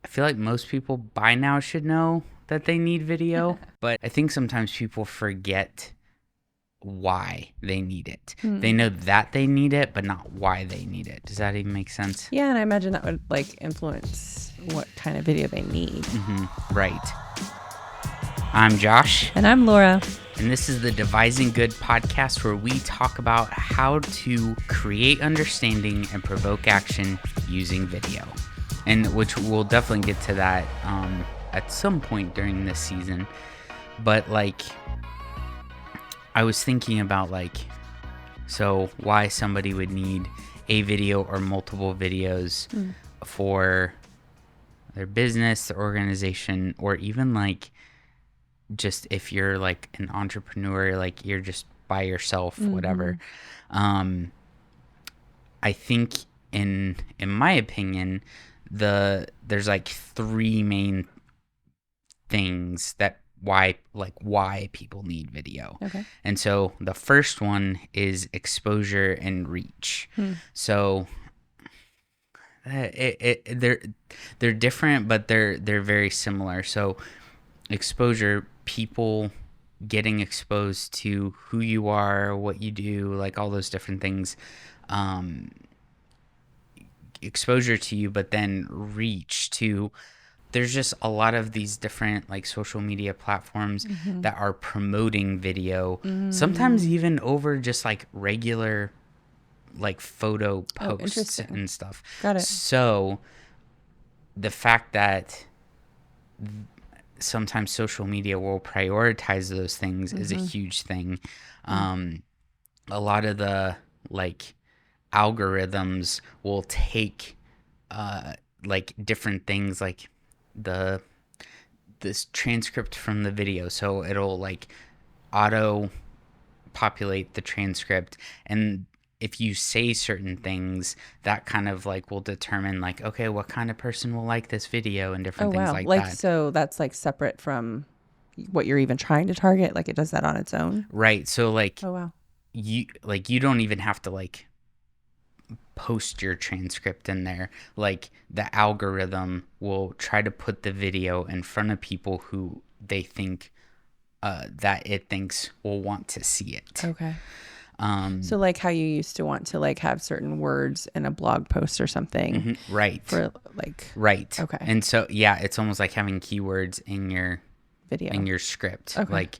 I feel like most people by now should know that they need video, but I think sometimes people forget why they need it. They know that they need it, but not why they need it. Does that even make sense? Yeah, and I imagine that would like influence what kind of video they need. Right. I'm Josh, And I'm Laura. and this is the Devising Good podcast where we talk about how to create understanding and provoke action using video. And which we'll definitely get to that at some point during this season. But like, I was thinking about so why somebody would need a video or multiple videos for their business, their organization, or even like just if you're like an entrepreneur, like you're just by yourself, whatever. I think in my opinion, there's like three main things that why people need video. Okay. And so the first one is exposure and reach. So they're different, but they're very similar. So exposure, people getting exposed to who you are, what you do, like all those different things, exposure to you, but then reach to, there's just a lot of these different like social media platforms that are promoting video, sometimes even over just like regular like photo posts and stuff. Got it. So the fact that sometimes social media will prioritize those things is a huge thing. A lot of the like algorithms will take like different things like this transcript from the video, so it'll like auto populate the transcript, and if you say certain things, that kind of like will determine like, okay, what kind of person will like this video and different things like that. So that's like separate from what you're even trying to target. Like it does that on its own. Right. So like, Oh wow. you don't even have to like post your transcript in there. Like the algorithm will try to put the video in front of people who they think that it thinks will want to see it. Okay. So like how you used to want to like have certain words in a blog post or something. Right. For like. Right. Okay. And so yeah, it's almost like having keywords in your Video. in your script. Okay. Like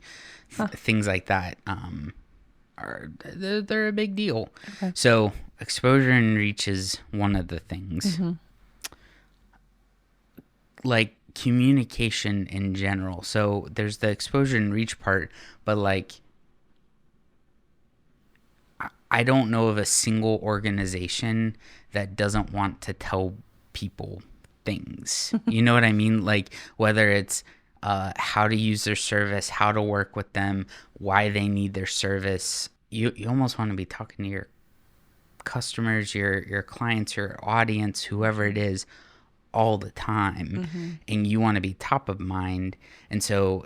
things like that they're a big deal. Okay. So exposure and reach is one of the things. Like communication in general. So there's the exposure and reach part, but like I don't know of a single organization that doesn't want to tell people things. You know what I mean? Like whether it's how to use their service, how to work with them, why they need their service. You almost want to be talking to your customers, your clients, your audience, whoever it is, all the time. And you want to be top of mind. And so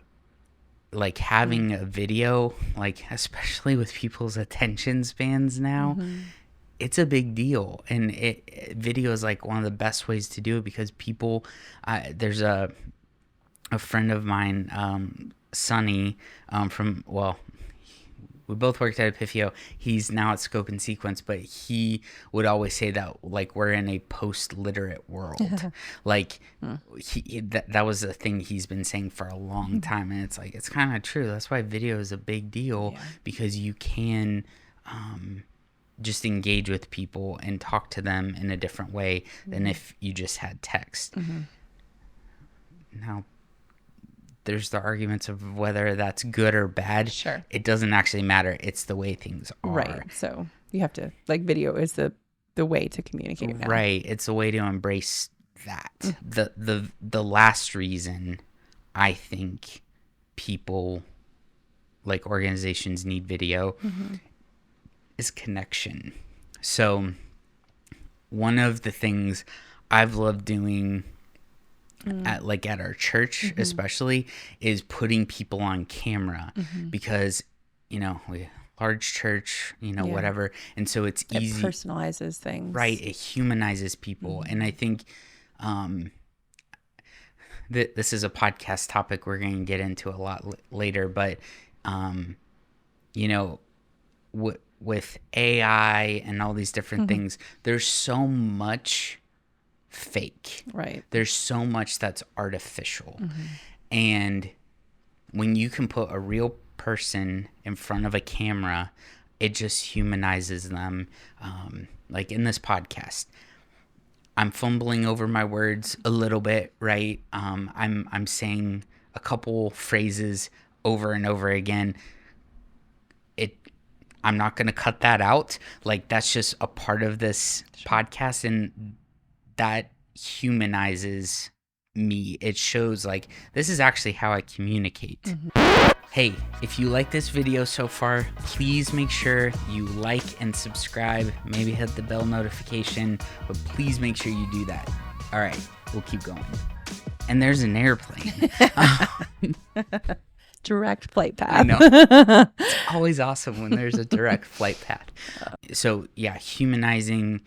like having a video, like especially with people's attention spans now, it's a big deal. And video is like one of the best ways to do it because people, there's a friend of mine, Sonny, we both worked at Epifio. He's now at Scope and Sequence, but he would always say that like we're in a post-literate world. Like that was a thing he's been saying for a long time, and it's like it's kind of true. That's why video is a big deal because you can just engage with people and talk to them in a different way than if you just had text. Now, there's the arguments of whether that's good or bad. Sure. It doesn't actually matter. It's the way things are. Right. So you have to like video is the way to communicate now. Right. It's a way to embrace that. The last reason I think people like organizations need video is connection. So one of the things I've loved doing at our church especially is putting people on camera because we large church whatever, and so it's easy. It personalizes things, right? It humanizes people. And I think this is a podcast topic we're going to get into a lot later, but you know, with AI and all these different things, there's so much fake. Right. There's so much that's artificial. And when you can put a real person in front of a camera, it just humanizes them. Like in this podcast, I'm fumbling over my words a little bit, right? I'm saying a couple phrases over and over again. I'm not going to cut that out. Like, that's just a part of this podcast, and that humanizes me. It shows like this is actually how I communicate. Hey, if you like this video so far, please make sure you like and subscribe. Maybe hit the bell notification, but please make sure you do that. All right, we'll keep going. And there's an airplane. Direct flight path. I know. It's always awesome when there's a direct flight path. So yeah, humanizing,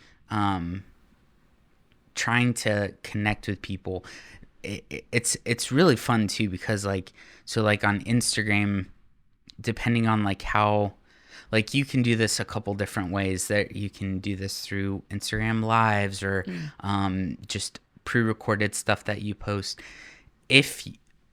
trying to connect with people. It's really fun too, because like on Instagram, depending on like how, like you can do this a couple different ways. That you can do this through Instagram lives or just pre-recorded stuff that you post.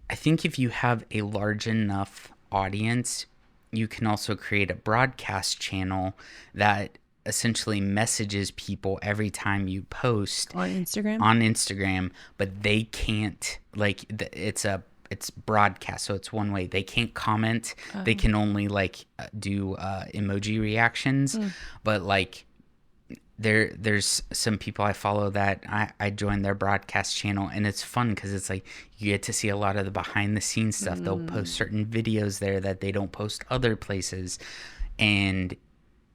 I think if you have a large enough audience, you can also create a broadcast channel that essentially messages people every time you post on Instagram, but they can't, like, it's broadcast, so it's one way. They can't comment. They can only like do emoji reactions. But like there's some people I follow that I joined their broadcast channel, and it's fun because it's like you get to see a lot of the behind the scenes stuff. They'll post certain videos there that they don't post other places, and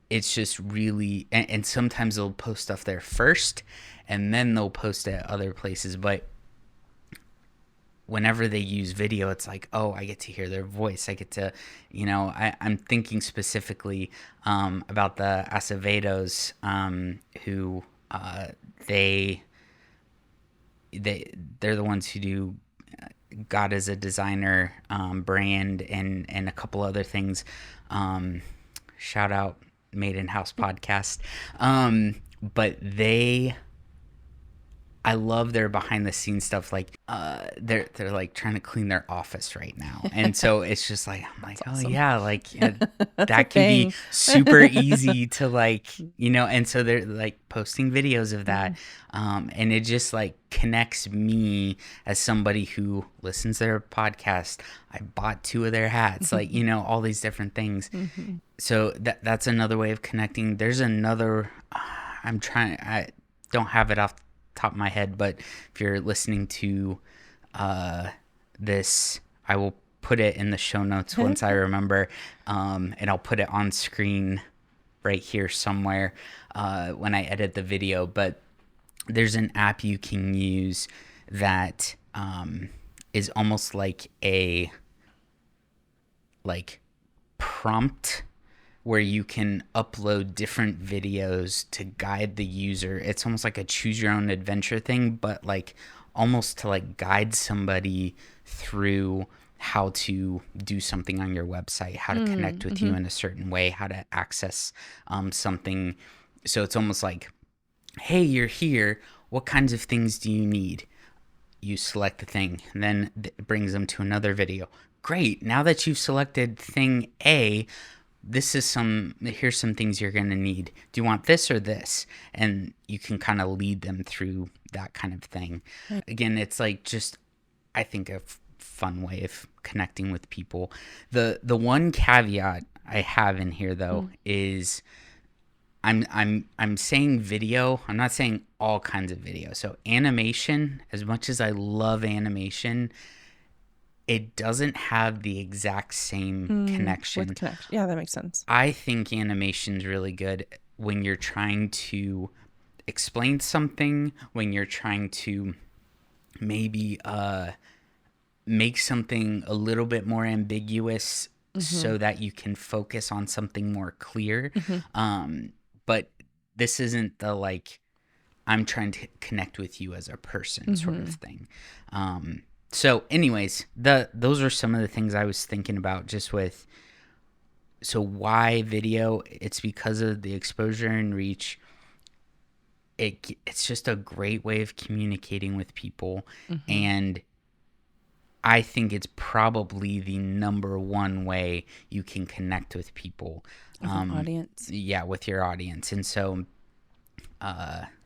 it's just really, and sometimes they'll post stuff there first and then they'll post it at other places. But whenever they use video, it's like, oh, I get to hear their voice. I get to, I'm thinking specifically about the Acevedos, who they're the ones who do God as a Designer brand and a couple other things. Shout out Made in House podcast. But I love their behind the scenes stuff. Like they're like trying to clean their office right now, and so it's just like I'm like, oh awesome. Yeah, like that can be super easy to like, and so they're like posting videos of that, and it just like connects me as somebody who listens to their podcast. I bought 2 of their hats, like all these different things. So that's another way of connecting. There's another. I don't have it off top of my head, but if you're listening to this, I will put it in the show notes once I remember, and I'll put it on screen right here somewhere when I edit the video. But there's an app you can use that is almost like a prompt where you can upload different videos to guide the user. It's almost like a choose your own adventure thing, but like almost to like guide somebody through how to do something on your website, how to connect with you in a certain way, how to access something. So it's almost like, hey, you're here. What kinds of things do you need? You select the thing, and then it brings them to another video. Great. Now that you've selected thing A, here's some things you're going to need. Do you want this or this? And you can kind of lead them through that kind of thing. Again, it's like just, I think, a fun way of connecting with people. The one caveat I have in here though is I'm saying video. I'm not saying all kinds of video. So animation, as much as I love animation, it doesn't have the exact same connection. Yeah, that makes sense. I think animation's really good when you're trying to explain something, when you're trying to maybe make something a little bit more ambiguous so that you can focus on something more clear. But this isn't the like, I'm trying to connect with you as a person sort of thing. So anyways, those are some of the things I was thinking about just with, so why video? It's because of the exposure and reach. It's just a great way of communicating with people. Mm-hmm. And I think it's probably the number one way you can connect with people. With an audience. Yeah, with your audience. And so,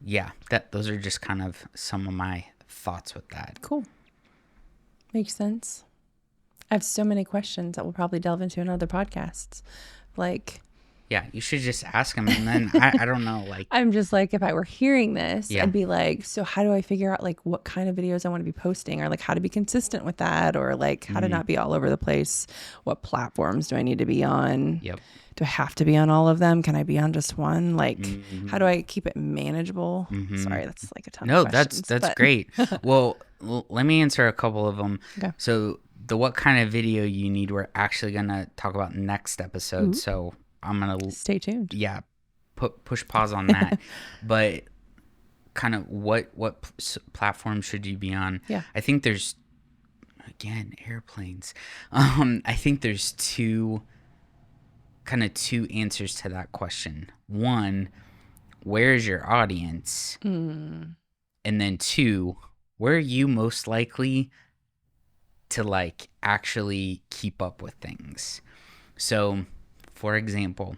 yeah, those are just kind of some of my thoughts with that. Cool. Makes sense. I have so many questions that we'll probably delve into in other podcasts. Like, yeah, you should just ask them. And then I don't know, like, I'm just like, if I were hearing this, Yeah. I'd be like, so how do I figure out like what kind of videos I want to be posting, or like how to be consistent with that, or like how to not be all over the place? What platforms do I need to be on? Yep. Do I have to be on all of them? Can I be on just one? Like, how do I keep it manageable? Sorry, that's like a ton of questions. No, that's great. Well, let me answer a couple of them. Okay. So the what kind of video you need, we're actually going to talk about next episode. Ooh. So I'm going to Stay tuned. Yeah, push pause on that. But kind of what platform should you be on? Yeah. I think there's, again, airplanes. I think there's two answers to that question. One, where is your audience? And then two, where are you most likely to like actually keep up with things? So, for example,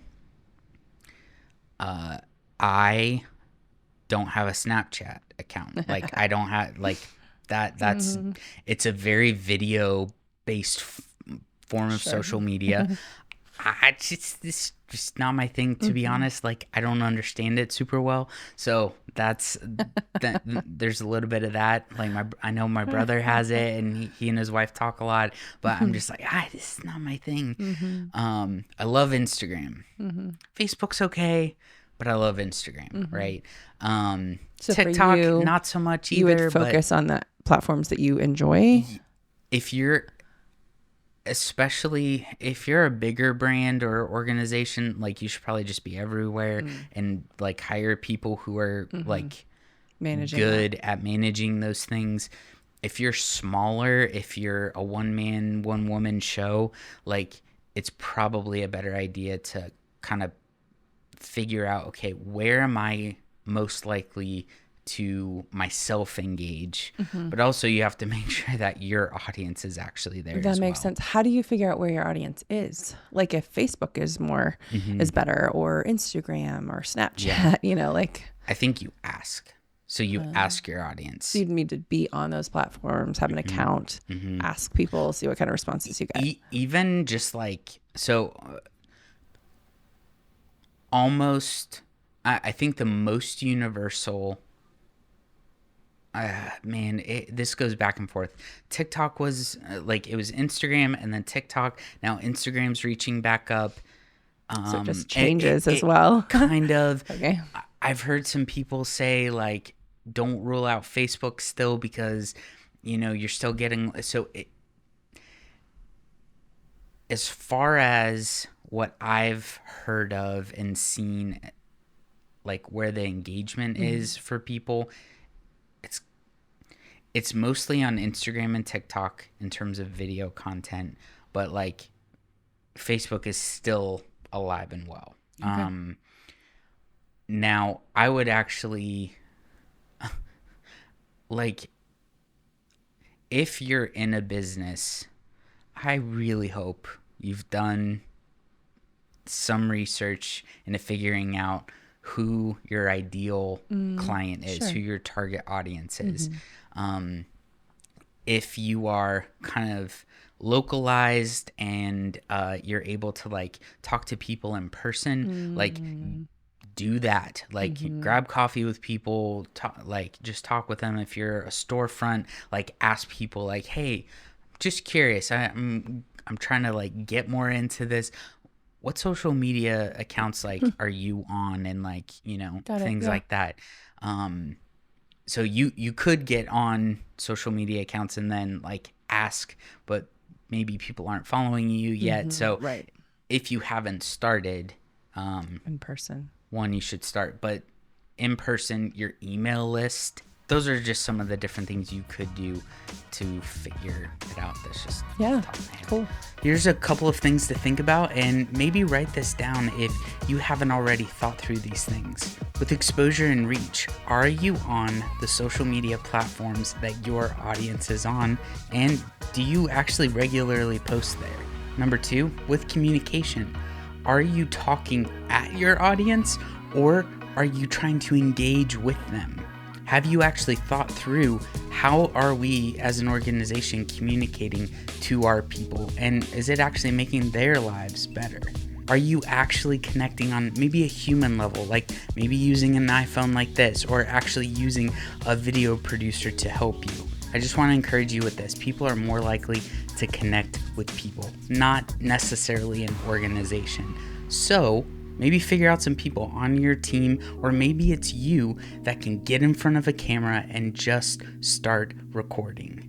I don't have a Snapchat account. Like, I don't have like that. That's it's a very video based form of social media. It's just not my thing, to be honest. Like, I don't understand it super well. So that's there's a little bit of that. Like, I know my brother has it, and he and his wife talk a lot, but I'm just like, this is not my thing. I love Instagram. Facebook's okay, but I love Instagram, right? So TikTok, for you, not so much either. You would focus on the platforms that you enjoy. Especially if you're a bigger brand or organization, like, you should probably just be everywhere and like hire people who are like good at managing those things. If you're smaller, if you're a one woman show, like, it's probably a better idea to kind of figure out, okay, where am I most likely to myself engage, but also you have to make sure that your audience is actually there. That makes sense. How do you figure out where your audience is? Like, if Facebook is more is better, or Instagram or Snapchat, like, I think you ask. So you ask your audience. So you'd need to be on those platforms, have an account, ask people, see what kind of responses you get. Even just like, so almost, I think the most universal, this goes back and forth. TikTok was like, it was Instagram and then TikTok. Now Instagram's reaching back up. So it just changes as well. Kind of. Okay. I've heard some people say, like, don't rule out Facebook still, because, you're still getting, as far as what I've heard of and seen, like, where the engagement is for people, it's mostly on Instagram and TikTok in terms of video content, but like, Facebook is still alive and well. Okay. Now I would actually like, if you're in a business, I really hope you've done some research into figuring out who your ideal client is, who your target audience is. If you are kind of localized and you're able to like talk to people in person, like, do that. Like, grab coffee with people, just talk with them. If you're a storefront, like, ask people, like, hey, just curious, I'm trying to like get more into this. What social media accounts like are you on, and like, things like that. So you could get on social media accounts and then like ask, but maybe people aren't following you yet. So if you haven't started in person, one, you should start. But in person, your email list those are just some of the different things you could do to figure it out. That's just Yeah, top of my head. cool. Here's a couple of things to think about, and maybe write this down if you haven't already thought through these things. With exposure and reach, are you on the social media platforms that your audience is on, and do you actually regularly post there? Number 2, with communication, are you talking at your audience, or are you trying to engage with them? Have you actually thought through how are we as an organization communicating to our people, and is it actually making their lives better? Are you actually connecting on maybe a human level, like maybe using an iPhone like this, or actually using a video producer to help you? I just want to encourage you with this. People are more likely to connect with people, not necessarily an organization. So maybe figure out some people on your team, or maybe it's you that can get in front of a camera and just start recording.